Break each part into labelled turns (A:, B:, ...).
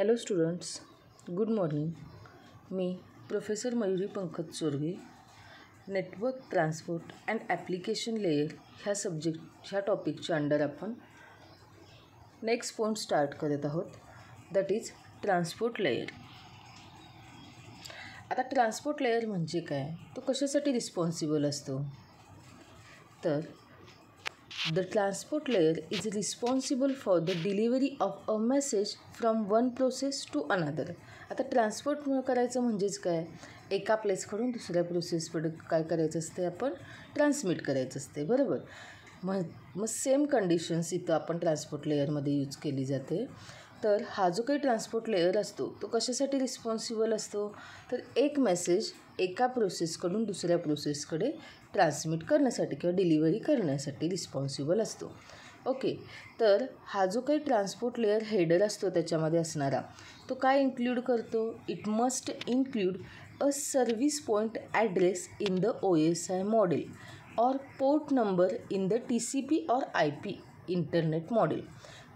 A: Hello students, good morning. Me professor Mayuri Pankaj Chorge, network transport and application layer ह्या टॉपिकच्या under आपण next point start करत आहोत, that is transport layer. आता transport layer म्हणजे काय, तो कशासाठी रिस्पॉन्सिबल असतो? तर The transport layer is responsible for the delivery of a message from one process to another. आता ट्रान्सपोर्ट करायचं म्हणजेच काय, एका प्लेसकडून दुसऱ्या प्रोसेसकडे काय करायचं असते, आपण ट्रान्समिट करायचं असते, बरोबर. मग सेम कंडिशन्स इथं आपण ट्रान्सपोर्ट लेयरमध्ये यूज केली जाते. तर हा जो काही ट्रान्सपोर्ट लेयर असतो तो कशासाठी रिस्पॉन्सिबल असतो, तर एक मेसेज एका प्रोसेसकडून दुसऱ्या प्रोसेसकडे ट्रान्समिट करण्यासाठी किंवा डिलिव्हरी करण्यासाठी रिस्पॉन्सिबल असतो. ओके, तर हा जो काही ट्रान्सपोर्ट लेयर हेडर असतो त्याच्यामध्ये असणारा, तो काय इन्क्ल्यूड करतो, it must include a service point address in the OSI model or port number in the TCP or IP internet model.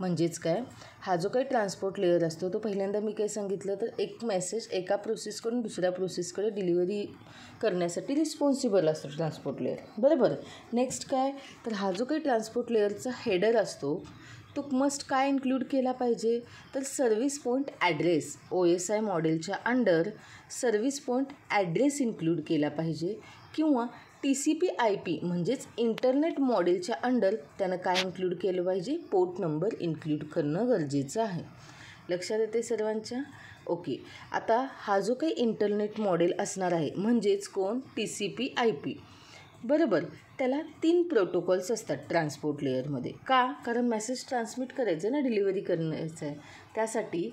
A: म्हणजेच काय, हा जो काही ट्रान्सपोर्ट लेयर असतो तो पहिल्यांदा मी काय सांगितलं, तर एक मेसेज एका प्रोसेसकडून दुसऱ्या प्रोसेसकडे डिलिव्हरी करण्यासाठी रिस्पॉन्सिबल असतो ट्रान्सपोर्ट लेयर, बरोबर. नेक्स्ट काय, तर हा जो काही ट्रान्सपोर्ट लेयरचा हेडर असतो तो मस्ट काय इन्क्ल्यूड केला पाहिजे, तर सर्व्हिस पॉईंट ॲड्रेस. OSI मॉडेलच्या under service point address include केला पाहिजे, किंवा TCP IP म्हणजेच इंटरनेट मॉडेलच्या अंडर त्यानं काय इन्क्ल्यूड केलं पाहिजे, पोर्ट नंबर इन्क्ल्यूड करणं गरजेचं आहे. लक्षात येते सर्वांच्या? ओके, आता हा जो काही इंटरनेट मॉडेल असणार आहे म्हणजेच कोण, TCP IP, बरोबर. त्याला 3 प्रोटोकॉल्स असतात ट्रान्सपोर्ट लेयरमध्ये. का, कारण मेसेज ट्रान्समिट करायचं ना, डिलिव्हरी करायचं आहे, त्यासाठी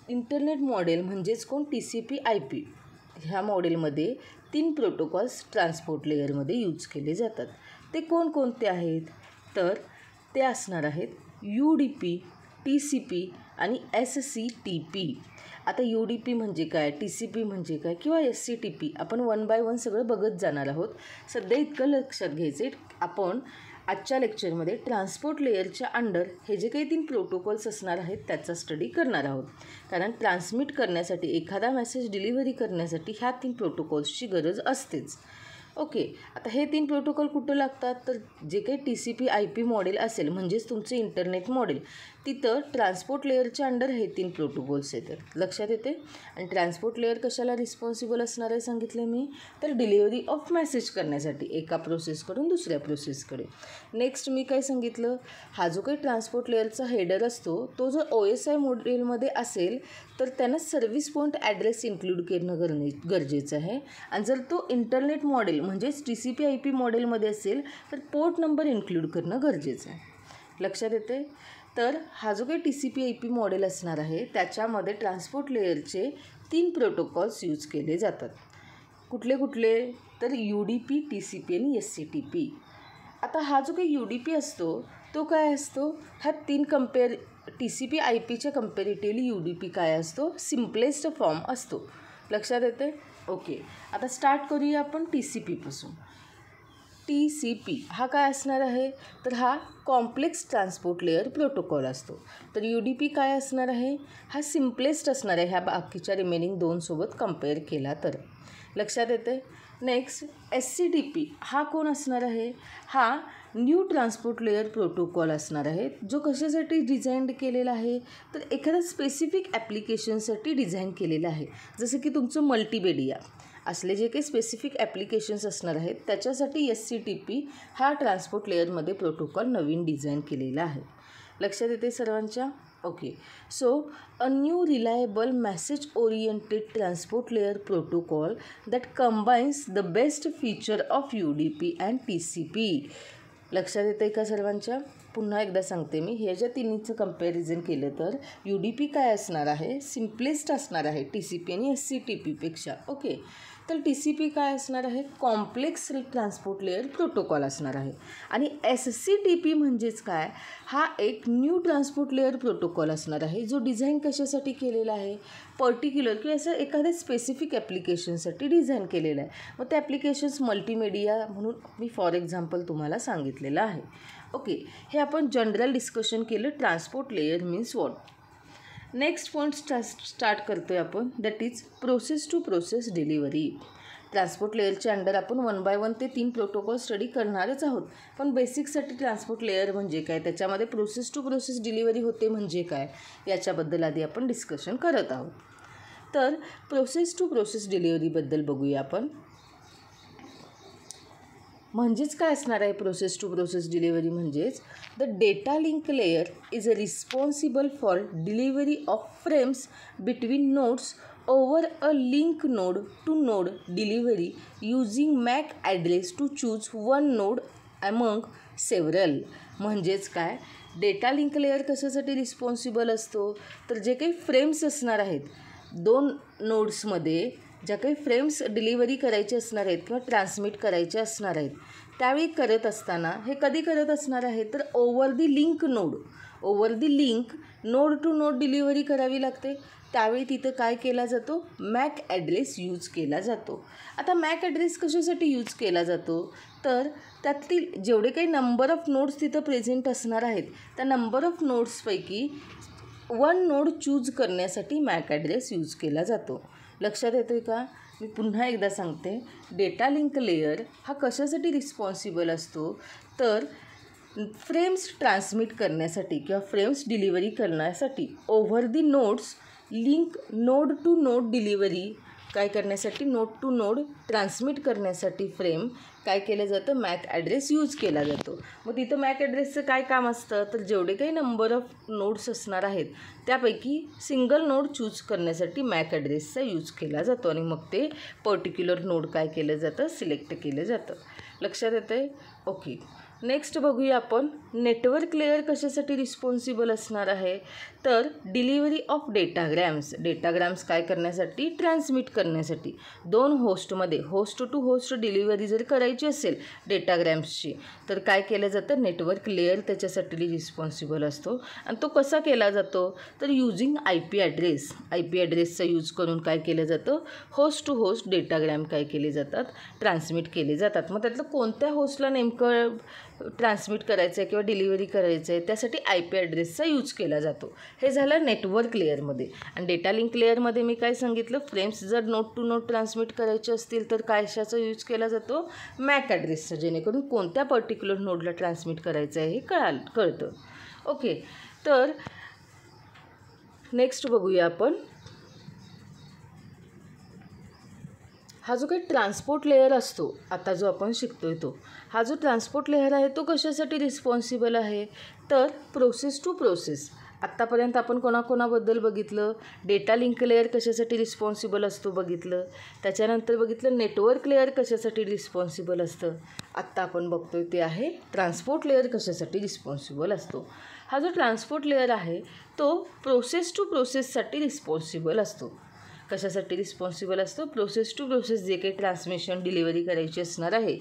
A: इंटरनेट मॉडेल म्हणजेच कोण, TCP IP ह्या मॉडेलमध्ये 3 प्रोटोकॉल्स ट्रान्सपोर्ट लेयरमध्ये यूज केले जातात. ते कोणकोणते आहेत, तर ते असणार आहेत UDP, TCP आणि SCTP. आता UDP म्हणजे काय, TCP म्हणजे काय, किंवा SCTP आपण 1 बाय 1 सगळं बघत जाणार आहोत. सध्या इतकं लक्षात घ्यायचं आहे, आपण आजच्या लेक्चरमध्ये ट्रान्सपोर्ट लेयरच्या अंडर हे जे काही 3 प्रोटोकॉल्स असणार आहेत त्याचा स्टडी करणार आहोत. कारण ट्रान्समिट करण्यासाठी, एखादा मेसेज डिलिव्हरी करण्यासाठी ह्या 3 प्रोटोकॉल्सची गरज असतेच. ओके, आता हे 3 प्रोटोकॉल कुठं लागतात, तर जे काही TCP IP मॉडेल असेल म्हणजेच तुमचे इंटरनेट मॉडेल, तिथं ट्रान्सपोर्ट लेयरच्या अंडर हे 3 प्रोटोकॉल्स येतात. लक्षात येते? आणि ट्रान्सपोर्ट लेयर कशाला रिस्पॉन्सिबल असणार आहे सांगितले मी, तर डिलिव्हरी ऑफ मेसेज करण्यासाठी एका प्रोसेसकडून दुसऱ्या प्रोसेसकडे. नेक्स्ट मी काय सांगितलं, हा जो काही ट्रान्सपोर्ट लेयरचा हेडर असतो तो जर OSI मॉडेलमध्ये असेल तर त्यानं सर्व्हिस पॉईंट ॲड्रेस इन्क्ल्यूड करणं गरजेचं आहे. आणि जर तो इंटरनेट मॉडेल म्हणजेच TCP IP मॉडेलमध्ये असेल तर पोर्ट नंबर इन्क्ल्यूड करणं गरजेचं आहे. लक्षात येते? तर हा जो काही TCP IP मॉडेल असणार आहे त्याच्यामध्ये ट्रान्सपोर्ट लेयरचे 3 प्रोटोकॉल्स यूज केले जातात. कुठले कुठले, तर UDP, TCP आणि SCTP. आता हा जो काही UDP असतो तो काय असतो, ह्या 3 TCP IPच्या कम्पॅरेटिव्हली UDP काय असतो, सिम्पलेस्ट फॉर्म असतो. लक्षात येते? ओके, आता स्टार्ट करूया आपण TCPपासून. TCP हा काय असणार आहे, तर हा कॉम्प्लेक्स ट्रान्सपोर्ट लेयर प्रोटोकॉल असतो. तर UDP काय असणार आहे, हा सिम्पलेस्ट असणार आहे ह्या बाकीच्या रिमेनिंग 2 सोबत कम्पेअर केला तर. लक्षात येते? नेक्स्ट SCTP हा कोण असणार आहे, हा न्यू ट्रान्सपोर्ट लेयर प्रोटोकॉल असणार आहे, जो कशासाठी डिझाईन केलेला आहे, तर एखाद्या स्पेसिफिक ॲप्लिकेशनसाठी डिझाईन केलेलं आहे. जसं की तुमचं मल्टीमीडिया असले जे काही स्पेसिफिक ॲप्लिकेशन्स असणार आहेत त्याच्यासाठी SCTP हा ट्रान्सपोर्ट लेयरमध्ये प्रोटोकॉल नवीन डिझाईन केलेला आहे. लक्षात येते सर्वांच्या? Okay, so a new reliable message oriented transport layer protocol that combines the best feature of UDP and TCP. लक्षात येते का सर्वांच्या? पुन्हा एकदा सांगते मी, हे ज्या तिन्हीचं कम्पॅरिझन केलं तर UDP काय असणार आहे, सिम्पलेस्ट असणार आहे TCP आणि SCTPपेक्षा. ओके, तर TCP काय असणार आहे, कॉम्प्लेक्स ट्रान्सपोर्ट लेयर प्रोटोकॉल असणार आहे. आणि SCTP म्हणजेच काय, हा एक न्यू ट्रान्सपोर्ट लेयर प्रोटोकॉल असणार आहे, जो डिझाईन कशासाठी केलेला आहे, पर्टिक्युलर किंवा असं एखाद्या स्पेसिफिक ॲप्लिकेशनसाठी डिझाईन केलेलं आहे. मग ते ॲप्लिकेशन्स मल्टीमीडिया म्हणून मी फॉर एक्झाम्पल तुम्हाला सांगितलेलं आहे. ओके, हे आपण जनरल डिस्कशन केलं, transport layer means what. Next point start करतो आहे आपण, that is process to process delivery. Transport लेअरच्या अंडर आपण 1 बाय 1 ते 3 प्रोटोकॉल स्टडी करणारच आहोत. पण बेसिकसाठी ट्रान्सपोर्ट लेअर म्हणजे काय, त्याच्यामध्ये प्रोसेस टू प्रोसेस डिलिव्हरी होते म्हणजे काय, याच्याबद्दल आधी आपण डिस्कशन करत आहोत. तर प्रोसेस टू प्रोसेस डिलिव्हरीबद्दल बघूया आपण. म्हणजेच काय असणार आहे प्रोसेस टू प्रोसेस डिलिव्हरी म्हणजेच the data link layer is responsible for delivery of frames between nodes over a link node to node delivery using MAC address to choose one node among several. म्हणजेच काय, data link layer कशासाठी responsible असतो, तर जे काही frames असणार आहेत, 2 नोड्समध्ये ज्या काही फ्रेम्स डिलिव्हरी करायचे असणार आहेत किंवा ट्रान्समिट करायचे असणार आहेत, त्यावेळी करत असताना हे कधी करत असणार आहे, तर over the link node to node delivery करावी लागते. त्यावेळी तिथं काय केला जातो, मॅक ॲड्रेस यूज केला जातो. आता मॅक ॲड्रेस कशासाठी यूज केला जातो, तर त्यातील जेवढे काही नंबर ऑफ नोड्स तिथं प्रेझेंट असणार आहेत, त्या नंबर ऑफ नोड्सपैकी 1 नोड चूज करण्यासाठी मॅक ॲड्रेस यूज केला जातो. लक्षात येतो आहे का? मी पुन्हा एकदा सांगते, डेटा लिंक लेयर हा कशासाठी रिस्पॉन्सिबल असतो, तर फ्रेम्स ट्रान्समिट करण्यासाठी किंवा फ्रेम्स डिलिव्हरी करण्यासाठी over the nodes link node to node delivery काय करण्यासाठी, नोड टू नोड ट्रान्समिट करण्यासाठी फ्रेम काय केलं जातं, मॅक ॲड्रेस यूज केला जातो. मग तिथं मॅक ॲड्रेसचं काय काम असतं, तर जेवढे काही नंबर ऑफ नोड्स असणार आहेत त्यापैकी सिंगल नोड चूज करण्यासाठी मॅक ॲड्रेसचा यूज केला जातो आणि मग ते पर्टिक्युलर नोड काय केलं जातं, सिलेक्ट केलं जातं. लक्षात येतं आहे? ओके. नेक्स्ट बघूया आपण नेटवर्क लेअर कशासाठी रिस्पॉन्सिबल असणार आहे, तर डिलिव्हरी ऑफ डेटाग्राम्स काय करण्यासाठी, ट्रान्समिट करण्यासाठी. 2 होस्टमध्ये होस्ट टू होस्ट डिलिव्हरी जर करायची असेल डेटाग्राम्सची, तर काय केलं जातं, नेटवर्क लेअर त्याच्यासाठी रिस्पॉन्सिबल असतो. आणि तो कसा केला जातो, तर यूजिंग IP ॲड्रेसचा यूज करून काय केलं जातं, होस्ट टू होस्ट डेटाग्राम काय केले जातात, ट्रान्समिट केले जातात. मग त्यातलं कोणत्या होस्टला नेमकं ट्रान्समिट करायचं आहे किंवा डिलिव्हरी करायचं आहे, त्यासाठी IP ॲड्रेसचा यूज केला जातो. हे झालं नेटवर्क लेअरमध्ये. आणि डेटा लिंक लेअरमध्ये मी काय सांगितलं, फ्रेम्स जर नोड टू नोड ट्रान्समिट करायचे असतील तर काय कशाचा यूज केला जातो, मॅक ॲड्रेसचा, जेणेकरून कोणत्या पर्टिक्युलर नोडला ट्रान्समिट करायचं आहे हे कळतं. ओके. तर नेक्स्ट बघूया आपण, हा जो काही ट्रान्सपोर्ट लेअर असतो आता जो आपण शिकतोय तो, हा जो ट्रान्सपोर्ट लेअर आहे तो कशासाठी रिस्पॉन्सिबल आहे, तर प्रोसेस टू प्रोसेस. आत्तापर्यंत आपण कोणाकोणाबद्दल बघितलं, डेटा लिंक लेअर कशासाठी रिस्पॉन्सिबल असतो बघितलं, त्याच्यानंतर बघितलं नेटवर्क लेअर कशासाठी रिस्पॉन्सिबल असतं. आत्ता आपण बघतोय ते आहे ट्रान्सपोर्ट लेअर कशासाठी रिस्पॉन्सिबल असतो. हा जो ट्रान्सपोर्ट लेअर आहे तो प्रोसेस टू प्रोसेससाठी रिस्पॉन्सिबल असतो. कशासाठी रिस्पॉन्सिबल असतो, प्रोसेस टू प्रोसेस जे काही ट्रान्समिशन डिलिव्हरी करायची असणार आहे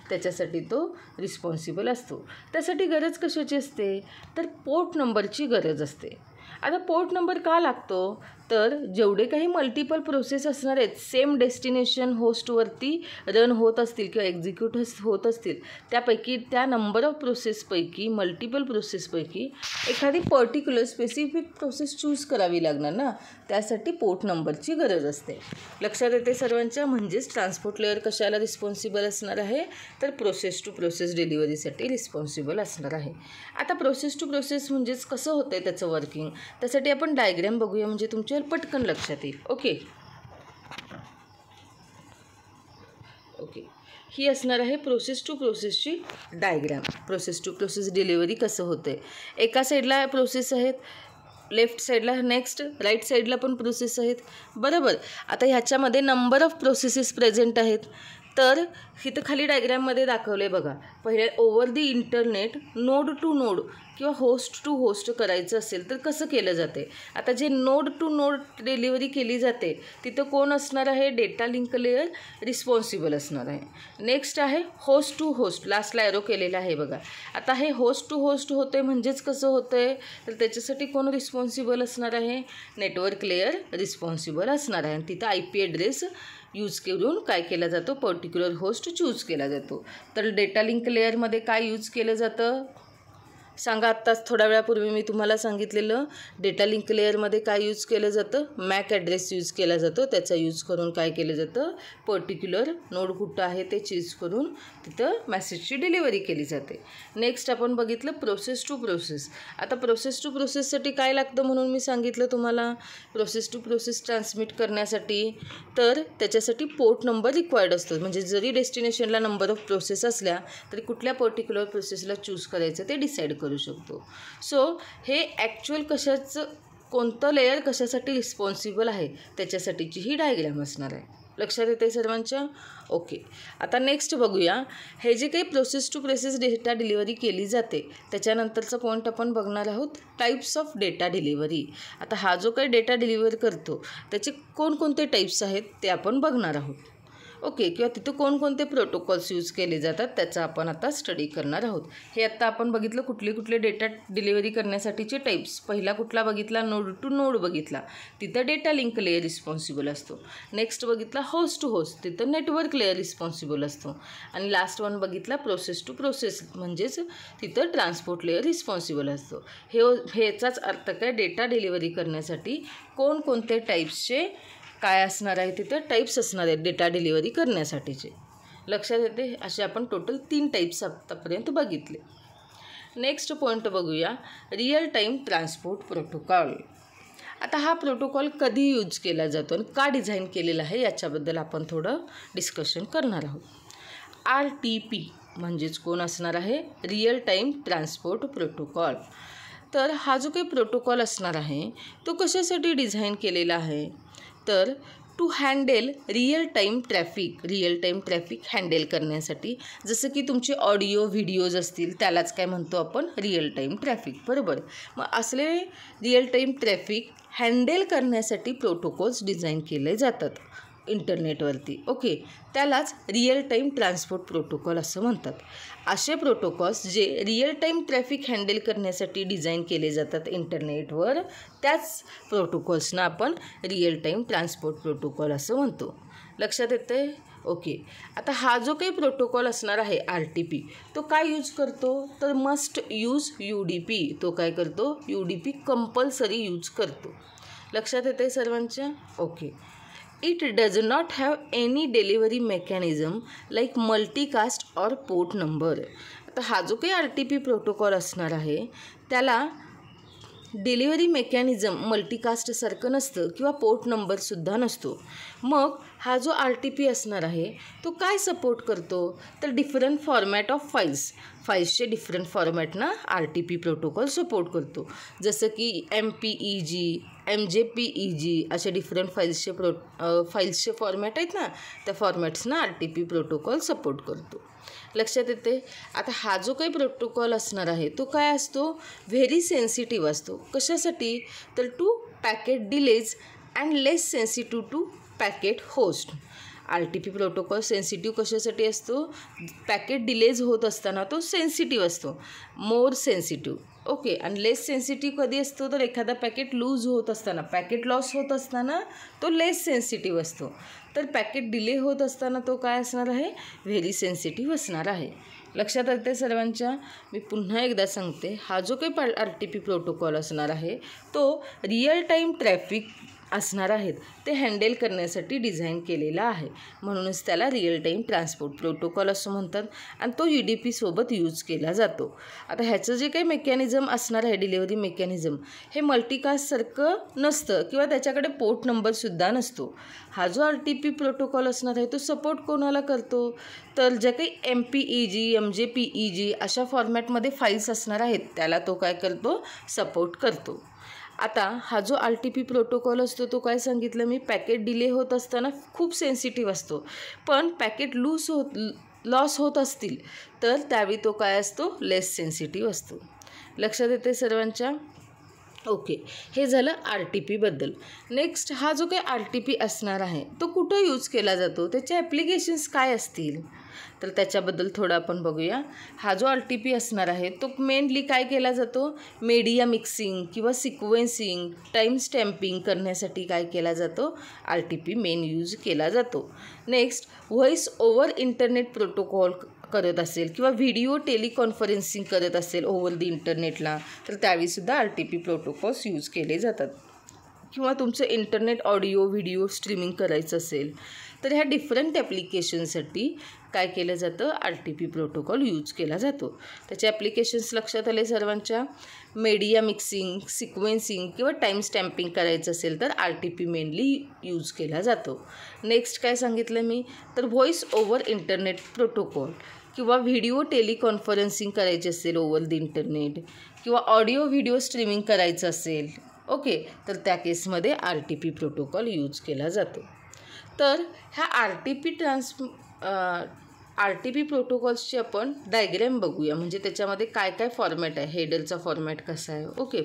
A: त्याच्यासाठी तो रिस्पॉन्सिबल असतो. त्यासाठी गरज कशाची असते, तर पोर्ट नंबरची गरज असते. आता पोर्ट नंबर का लागतो, तर जेवढे काही मल्टिपल प्रोसेस असणार आहेत सेम डेस्टिनेशन होस्टवरती रन होत असतील किंवा एक्झिक्यूट होत असतील, त्यापैकी त्या नंबर ऑफ प्रोसेसपैकी मल्टिपल प्रोसेसपैकी एखादी पर्टिक्युलर स्पेसिफिक प्रोसेस चूज करावी लागणार ना, त्यासाठी पोर्ट नंबरची गरज असते. लक्षात येते सर्वांच्या. म्हणजेच ट्रान्सपोर्ट लेअर कशाला रिस्पॉन्सिबल असणार आहे, तर प्रोसेस टू प्रोसेस डिलिव्हरीसाठी रिस्पॉन्सिबल असणार आहे. आता प्रोसेस टू प्रोसेस म्हणजेच कसं होतं आहे त्याचं वर्किंग, त्यासाठी आपण डायग्रॅम बघूया म्हणजे तुमच्या पटकन लक्षात येईल. ओके. ही असणार आहे प्रोसेस टू प्रोसेसची diagram. Process to process delivery कसं होतं आहे, एका साईडला प्रोसेस आहेत, लेफ्ट साईडला नेक्स्ट, राईट साईडला पण प्रोसेस आहेत, बरोबर. आता ह्याच्यामध्ये नंबर ऑफ प्रोसेसेस प्रेझेंट आहेत. तर इथं खाली डायग्रॅममध्ये दाखवलं आहे बघा, पहिले over the internet node to node किंवा होस्ट टू होस्ट करायचं असेल तर कसं केलं जाते. आता जे नोड टू नोड डिलिव्हरी केली जाते तिथं कोण असणार आहे, डेटा लिंक लेअर रिस्पॉन्सिबल असणार आहे. नेक्स्ट आहे होस्ट टू होस्ट, लास्टला एरो केलेला आहे बघा. आता हे होस्ट टू होस्ट होते म्हणजेच कसं होतं आहे, तर त्याच्यासाठी कोण रिस्पॉन्सिबल असणार आहे, नेटवर्क लेअर रिस्पॉन्सिबल असणार आहे. आणि तिथं IP ॲड्रेस यूज करून काय केला जातो, पर्टिक्युलर होस्ट चूज केला जातो. तर डेटा लिंक लेअरमध्ये काय यूज केलं जातं, सांगा. आत्ताच थोड्या वेळापूर्वी मी तुम्हाला सांगितलेलं डेटा लिंक लेअरमध्ये काय यूज केलं जातं, मॅक ॲड्रेस यूज केला जातो. त्याचा यूज करून काय केलं जातं, पर्टिक्युलर नोड कुठं आहे ते चूज करून तिथं मेसेजची डिलिव्हरी केली जाते. नेक्स्ट आपण बघितलं प्रोसेस टू प्रोसेस. आता प्रोसेस टू प्रोसेससाठी काय लागतं म्हणून मी सांगितलं तुम्हाला, प्रोसेस टू प्रोसेस ट्रान्समिट करण्यासाठी तर त्याच्यासाठी पोर्ट नंबर रिक्वायर्ड असतो. म्हणजे जरी डेस्टिनेशनला नंबर ऑफ प्रोसेस असल्या तरी कुठल्या पर्टिक्युलर प्रोसेसला चूज करायचं ते डिसाईड करू शकतो. सो हे ॲक्च्युअल कशाचं, कोणतं लेयर कशासाठी रिस्पॉन्सिबल आहे त्याच्यासाठीची ही डायग्राम असणार आहे. लक्षात येते सर्वांच्या? ओके. आता नेक्स्ट बघूया, हे जे काही process to process data delivery केली जाते त्याच्यानंतरचा पॉईंट आपण बघणार आहोत, टाईप्स ऑफ डेटा डिलिव्हरी. आता हा जो काही डेटा डिलिव्हर करतो त्याचे कोणकोणते टाईप्स आहेत ते आपण बघणार आहोत. ओके. किंवा तिथं कोणकोणते प्रोटोकॉल्स यूज केले जातात त्याचा आपण आता स्टडी करणार आहोत. हे आत्ता आपण बघितलं कुठले कुठले डेटा डिलिव्हरी करण्यासाठीचे टाईप्स. पहिला कुठला बघितला, नोड टू नोड बघितला, तिथं डेटा लिंक लेयर रिस्पॉन्सिबल असतो. नेक्स्ट बघितला होस्ट टू होस्ट, तिथं नेटवर्क लेयर रिस्पॉन्सिबल असतो. आणि लास्ट वन बघितला प्रोसेस टू प्रोसेस, म्हणजेच तिथं ट्रान्सपोर्ट लेयर रिस्पॉन्सिबल असतो. ह्याचाच अर्थ काय, डेटा डिलिव्हरी करण्यासाठी कोणकोणते टाईप्सचे काय असणार आहे, तिथं टाईप्स असणार आहेत डेटा डिलिव्हरी करण्यासाठीचे. लक्षात येते? असे आपण टोटल 3 टाईप्स आत्तापर्यंत बघितले. नेक्स्ट पॉईंट बघूया, रिअल टाईम ट्रान्सपोर्ट प्रोटोकॉल. आता हा प्रोटोकॉल कधी यूज केला जातो आणि का डिझाईन केलेला आहे याच्याबद्दल आपण थोडं डिस्कशन करणार आहोत. RTP म्हणजेच कोण असणार आहे, रिअल टाईम ट्रान्सपोर्ट प्रोटोकॉल. तर हा जो काही प्रोटोकॉल असणार आहे तो कशासाठी डिझाईन केलेला आहे, तर to handle real time traffic handle करण्यासाठी. जसं की तुमचे ऑडिओ व्हिडिओज असतील त्यालाच काय म्हणतो आपण, रिअल टाईम ट्रॅफिक, बरोबर. मग असले रिअल टाईम ट्रॅफिक हँडेल करण्यासाठी प्रोटोकॉल्स डिझाईन केले जातात इंटरनेटवरती. ओके. त्यालाच रिअल टाईम ट्रान्सपोर्ट प्रोटोकॉल असं म्हणतात. असे प्रोटोकॉल्स जे रिअल टाईम ट्रॅफिक हँडल करण्यासाठी डिझाईन केले जातात इंटरनेटवर, त्याच प्रोटोकॉल्सना आपण रिअल टाईम ट्रान्सपोर्ट प्रोटोकॉल असं म्हणतो. लक्षात येते? ओके. आता हा जो काही प्रोटोकॉल असणार आहे RTP, तो काय यूज करतो, तर मस्ट यूज UDP. तो काय करतो, UDP कंपल्सरी यूज करतो. लक्षात येते सर्वांच्या? Okay. It does not have any delivery mechanism like multicast or port number. आता हा जो काही RTP प्रोटोकॉल असणार आहे त्याला डिलिव्हरी मेकॅनिझम मल्टीकास्टसारखं नसतं किंवा पोर्ट नंबरसुद्धा नसतो. मग हा जो RTP असणार आहे तो काय सपोर्ट करतो, तर डिफरंट फॉर्मॅट ऑफ फाईल्सचे डिफरंट फॉर्मॅटना RTP प्रोटोकॉल सपोर्ट करतो. जसं की MPEG, MJPEG असे डिफरंट फाईल्सचे फॉर्मॅट आहेत ना, त्या फॉर्मॅट्सना RTP प्रोटोकॉल सपोर्ट करतो. लक्षात येते? आता हा जो काही प्रोटोकॉल असणार आहे तो काय असतो, व्हेरी सेन्सिटिव्ह असतो. कशासाठी, तर to packet delays and less sensitive to packet host. RTP protocol sensitive कशासाठी असतो, पॅकेट डिलेज होत असताना तो सेन्सिटिव्ह असतो, मोर सेन्सिटिव्ह. ओके. आणि लेस सेन्सिटिव्ह कधी असतो, तर एखादा पॅकेट लूज होत असताना, पॅकेट लॉस होत असताना तो लेस सेन्सिटिव्ह असतो. तर पॅकेट डिले होत असताना तो काय असणार आहे, व्हेरी सेन्सिटिव्ह असणार आहे. लक्षात येते सर्वांच्या? मी पुन्हा एकदा सांगते, हा जो काही RTP प्रोटोकॉल असणार आहे तो रिअल टाईम ट्रॅफिक असणार आहेत ते हँडल करण्यासाठी डिझाईन केलेला आहे, म्हणूनच त्याला रिअल टाईम ट्रान्सपोर्ट प्रोटोकॉल असं म्हणतात आणि तो UDP सोबत यूज केला जातो. आता ह्याचं जे काही मेकॅनिझम असणार आहे, डिलिव्हरी मेकॅनिझम, हे मल्टीकास्टसारखं नसतं किंवा त्याच्याकडे पोर्ट नंबरसुद्धा नसतो. हा जो RTP प्रोटोकॉल असणार आहे तो सपोर्ट कोणाला करतो, तर ज्या काही MPEG, MJPEG अशा फॉर्मॅटमध्ये फाईल्स असणार आहेत त्याला तो काय करतो, सपोर्ट करतो. आता हा जो RTP प्रोटोकॉल असतो तो काय सांगितलं मी, पॅकेट डिले होत असताना खूप सेन्सिटिव्ह असतो, पण पॅकेट लॉस होत असतील तर त्यावेळी तो काय असतो, लेस सेन्सिटिव्ह असतो. लक्षात येते सर्वांच्या? ओके. हे झालं RTPबद्दल. नेक्स्ट हा जो काही RTP असणार आहे तो कुठं यूज केला जातो, त्याचे ॲप्लिकेशन्स काय असतील, तर त्याच्याबद्दल थोडं आपण बघूया. हा जो RTP असणार आहे तो मेनली काय केला जातो, मीडिया मिक्सिंग किंवा सिक्वेन्सिंग, टाईम स्टॅम्पिंग करण्यासाठी काय केला जातो, RTP मेन यूज केला जातो. Next voice over internet protocol करत असेल किंवा व्हिडिओ टेलिकॉन्फरन्सिंग करत असेल ओव्हर द इंटरनेटला, तर त्यावेळीसुद्धा RTP प्रोटोकॉल्स यूज केले जातात. किंवा तुमचं इंटरनेट ऑडिओ व्हिडिओ स्ट्रीमिंग करायचं असेल तर ह्या डिफरंट ॲप्लिकेशनसाठी काय केलं जातं, RTP प्रोटोकॉल यूज केला जातो. त्याचे ॲप्लिकेशन्स लक्षात आले सर्वांच्या. मीडिया मिक्सिंग, सिक्वेन्सिंग किंवा टाईम स्टॅम्पिंग करायचं असेल तर RTP मेनली यूज केला जातो. नेक्स्ट काय सांगितलं मी, तर व्हॉईस ओव्हर इंटरनेट प्रोटोकॉल किंवा व्हिडिओ टेलिकॉन्फरन्सिंग करायची असेल ओव्हर द इंटरनेट किंवा ऑडिओ व्हिडिओ स्ट्रीमिंग करायचं असेल, ओके, तर त्या केसमध्ये RTP प्रोटोकॉल यूज केला जातो. तर ह्या RTP प्रोटोकॉल्सची आपण डायग्रॅम बघूया, म्हणजे त्याच्यामध्ये काय काय फॉर्मॅट आहे, हेडरचा फॉर्मॅट कसा आहे. Okay,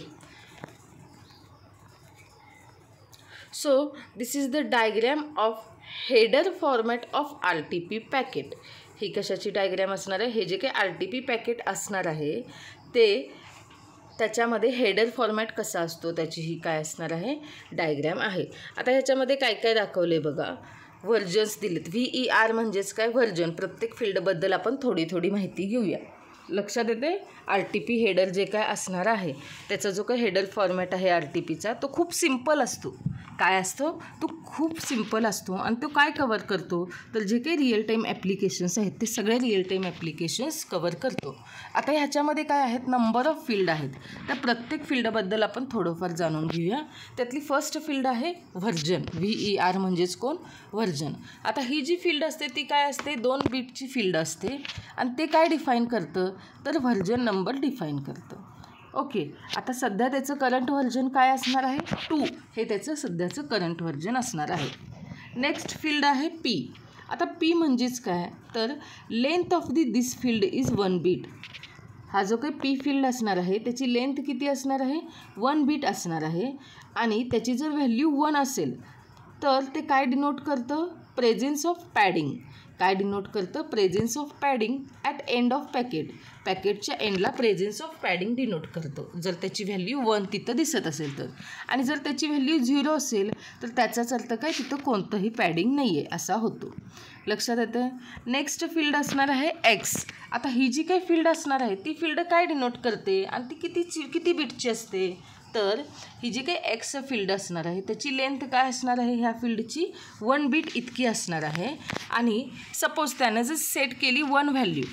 A: so this is the diagram of header format of RTP packet. ही कशाची डायग्रॅम असणार आहे, हे जे काही RTP पॅकेट असणार आहे ते त्याच्यामध्ये हेडर फॉर्मॅट कसा असतो त्याची ही काय असणार आहे, डायग्रॅम आहे. आता ह्याच्यामध्ये काय काय दाखवले बघा. व्हर्जन्स दिलेत, VER म्हणजेच काय, व्हर्जन. प्रत्येक फील्डबद्दल आपण थोडी थोडी माहिती घेऊया. लक्षात येते, RTP हेडर जे काय असणार आहे त्याचा जो काही हेडर फॉर्मॅट आहे RTPचा तो खूप सिम्पल असतो. काय असतो, तो खूप सिम्पल असतो आणि तो काय कवर करतो, तर जे काही रिअल टाईम ॲप्लिकेशन्स आहेत ते सगळे रिअल टाईम ॲप्लिकेशन्स कवर करतो. आता ह्याच्यामध्ये काय आहेत, नंबर ऑफ फील्ड आहेत. त्या प्रत्येक फील्डबद्दल आपण थोडंफार जाणून घेऊया. त्यातली फर्स्ट फील्ड आहे व्हर्जन, VER म्हणजेच कोण, व्हर्जन. आता ही जी फील्ड असते ती काय असते, 2 बीटची फील्ड असते आणि ते काय डिफाईन करतं, तर व्हर्जन नंबर डिफाईन करतं. ओके, आता सध्या त्याचं करंट व्हर्जन काय असणार आहे, 2 हे त्याचं सध्याचं करंट व्हर्जन असणार आहे. नेक्स्ट फील्ड आहे P. आता P म्हणजेच काय, तर length of this field is 1 bit. हा जो काही P फील्ड असणार आहे त्याची लेंथ किती असणार आहे, 1 बीट असणार आहे आणि त्याची जर व्हॅल्यू 1 असेल तर ते काय डिनोट करतं, प्रेझेन्स ऑफ पॅडिंग. काय डिनोट करतं, presence of padding at end of packet. पॅकेटच्या एंडला प्रेझेन्स ऑफ पॅडिंग डिनोट करतो जर त्याची व्हॅल्यू 1 तिथं दिसत असेल तर. आणि जर त्याची व्हॅल्यू 0 असेल तर त्याचाच अर्थ काय, तिथं कोणतंही पॅडिंग नाही आहे असा होतो. लक्षात येतं. नेक्स्ट फील्ड असणार आहे X. आता ही जी काही फील्ड असणार आहे ती फील्ड काय डिनोट करते आणि ती किती बीटची असते, तर ही जी काही X फील्ड असणार आहे त्याची लेंथ काय असणार आहे, ह्या फील्डची 1 बीट इतकी असणार आहे. आणि सपोज त्यानं जर सेट केली 1 व्हॅल्यू,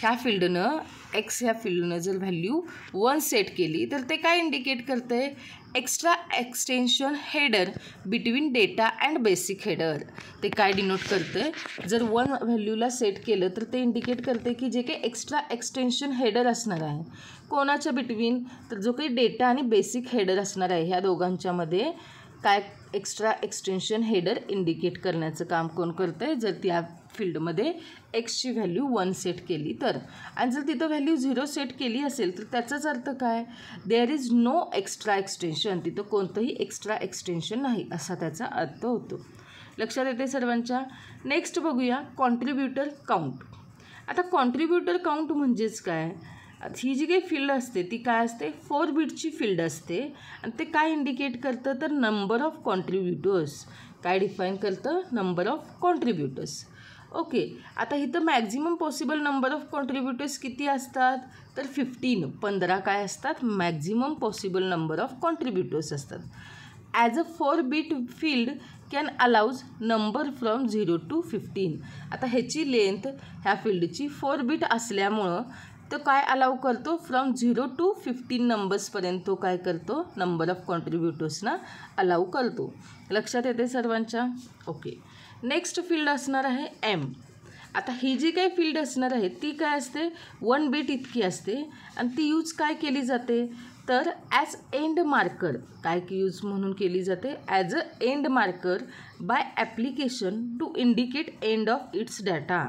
A: ह्या फील्डनं X ह्या फील्डनं जर व्हॅल्यू 1 सेट केली तर ते काय इंडिकेट करतं आहे, extra extension header between data and basic header. ते काय डिनोट करतं आहे, जर 1 व्हॅल्यूला सेट केलं तर ते इंडिकेट करते की जे काही एक्स्ट्रा एक्सटेन्शन हेडर असणार आहे कोणाच्या बिटवीन, तर जो काही डेटा आणि बेसिक हेडर असणार आहे ह्या दोघांच्यामध्ये काय एक्स्ट्रा एक्सटेन्शन हेडर इंडिकेट करण्याचं काम कोण करतं आहे, जर त्या फील्डमध्ये Xची व्हॅल्यू 1 सेट केली तर. आणि जर तिथं व्हॅल्यू 0 सेट केली असेल तर त्याचाच अर्थ काय, there is no extra extension, तिथं कोणतंही एक्स्ट्रा एक्सटेन्शन नाही असा त्याचा अर्थ होतो. लक्षात येते सर्वांच्या. नेक्स्ट बघूया कॉन्ट्रीब्युटर काउंट. आता कॉन्ट्रीब्युटर काउंट म्हणजेच काय, ही जी काही फील्ड असते ती काय असते, 4 बीटची फील्ड असते आणि ते काय इंडिकेट करतं, तर नंबर ऑफ कॉन्ट्रीब्युटर्स. काय डिफाईन करतं, नंबर ऑफ कॉन्ट्रीब्युटर्स. ओके, आता इथं maximum possible number of contributors किती असतात, तर 15 काय असतात, maximum possible number of contributors असतात. As a 4 bit field can allows number from 0 to 15. आता ह्याची लेंथ ह्या फील्डची 4 बीट असल्यामुळं तो काय अलाउ करतो, फ्रॉम 0 to 15 नंबर्सपर्यंत तो काय करतो, नंबर ऑफ कॉन्ट्रीब्युटर्सना अलाउ करतो. लक्षात येते सर्वांच्या. ओके, नेक्स्ट फील्ड असणार आहे M. आता ही जी काही फील्ड असणार आहे ती काय असते, 1 बीट इतकी असते आणि ती यूज काय केली जाते, तर ॲज एंड मार्कर. काय यूज म्हणून केली जाते, as a end marker by application to indicate end of its data.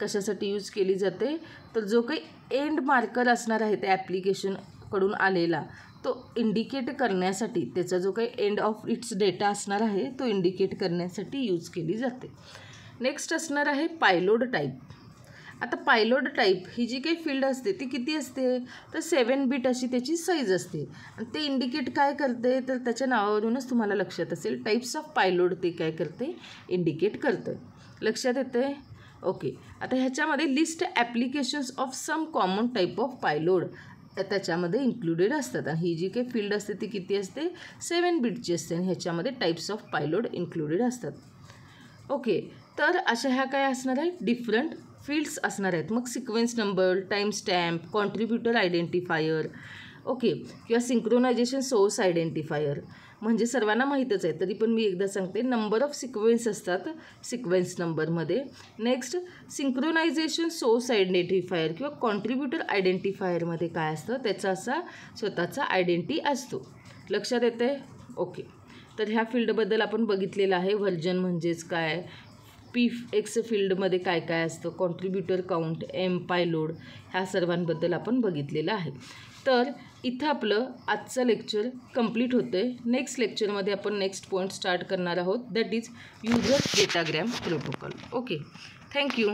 A: कशासाठी यूज केली जाते, तर जो काही एंड मार्कर असणार आहे त्या ॲप्लिकेशनकडून आलेला तो इंडिकेट करण्यासाठी, त्याचा जो काही एंड ऑफ इट्स डेटा असणार आहे तो इंडिकेट करण्यासाठी यूज केली जाते. नेक्स्ट असणार आहे पायलोड टाईप. आता पायलोड टाईप ही जी काही फील्ड असते ती किती असते, तर 7 बीट अशी त्याची साईज असते आणि ते इंडिकेट काय करते, तर त्याच्या नावावरूनच तुम्हाला लक्षात असेल, टाईप्स ऑफ पायलोड ते काय करते, इंडिकेट करतं. लक्षात येते. ओके, आता ह्याच्यामध्ये list applications of some common type of payload त्याच्यामध्ये इन्क्लुडेड असतात. आणि ही जी काही फील्ड असते ती किती असते, 7 बिटची असते. आणि ह्याच्यामध्ये टाईप्स ऑफ पायलोड इन्क्लुडेड असतात. ओके, तर अशा ह्या काय असणार आहेत, डिफरंट फील्ड्स असणार आहेत. मग sequence number, time stamp, contributor identifier, okay, किंवा सिंक्रोनायझेशन सोर्स आयडेंटिफायर. म्हणजे सर्वांना माहीतच आहे, तरी पण मी एकदा सांगते. नंबर ऑफ सिक्वेन्स असतात सिक्वेन्स नंबरमध्ये. नेक्स्ट सिंक्रोनायझेशन सोर्स आयडेंटिफायर किंवा कॉन्ट्रीब्युटर आयडेंटिफायरमध्ये काय असतं, त्याचा असा स्वतःचा आयडेंटिटी असतो. लक्षात येते? ओके, तर ह्या फील्डबद्दल आपण बघितलेलं आहे. व्हर्जन म्हणजेच काय, PX फील्डमध्ये काय काय असतं, कॉन्ट्रीब्युटर काउंट, पायलोड, ह्या सर्वांबद्दल आपण बघितलेलं आहे. तर इथं आपलं आजचं लेक्चर कंप्लीट होतं आहे. नेक्स्ट लेक्चरमध्ये आपण नेक्स्ट पॉईंट स्टार्ट करणार आहोत, that is user datagram protocol. Okay, thank you.